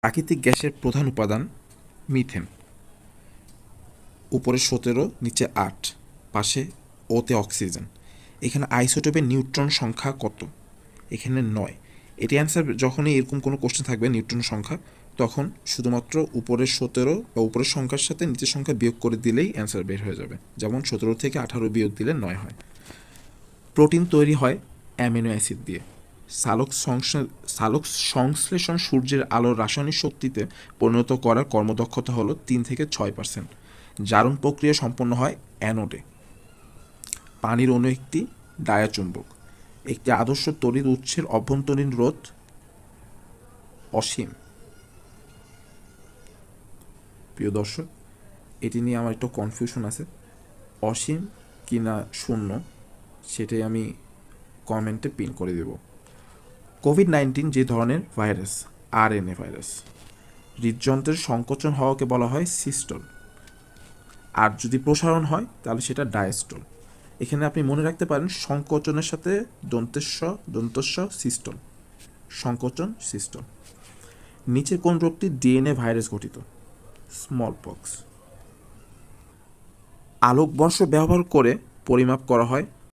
প্রাকৃতিক গ্যাসের প্রধান উপাদান মিথেন। উপরে 17, নিচে 8, পাশে ওতে অক্সিজেন। এখানে আইসোটোপের নিউট্রন সংখ্যা কত? এখানে 9। এটি অ্যান্সার যখনই এরকম কোনো কোশ্চেন থাকবে নিউট্রন সংখ্যা, তখন শুধুমাত্র উপরের 17 বা উপরের সংখ্যার সাথে নিচের সংখ্যা বিয়োগ করে দিলেই অ্যান্সার বের হয়ে যাবে। যেমন 17 থেকে 18 বিয়োগ দিলে 9 হয়। প্রোটিন তৈরি হয় অ্যামিনো অ্যাসিড দিয়ে। সালোক সংশ্লেষণ সূর্যের আলোর রাসায়নিক শক্তিতে পরিণত করার কর্মদক্ষতা হলো 3 থেকে 6%। জারণ প্রক্রিয়া সম্পন্ন হয় অ্যানোডে। পানির অণু একটি ডায়াচুম্বক। একটি আদর্শ তড়িৎ উৎসের অভ্যন্তরীণ রোধ অসীম। প্রিয় দর্শক, এটি নিয়ে আমার একটু কনফিউশন আছে, অসীম কি না শূন্য সেটাই আমি কমেন্টে পিন করে দেব। কোভিড-19 যে ধরনের ভাইরাস, আরএনএ ভাইরাস। হৃদযন্ত্রের সংকোচন হওয়াকে বলা হয় সিস্টল, আর যদি প্রসারণ হয় তাহলে সেটা ডায়াস্টল। এখানে আপনি মনে রাখতে পারেন সংকোচনের সাথে দন্তস্ব সিস্টল, সংকোচন সিস্টল। নিচের কোন রোগটি ডিএনএ ভাইরাস গঠিত? Small pox. আলোকবর্ষ ব্যবহার করে পরিমাপ করা হয়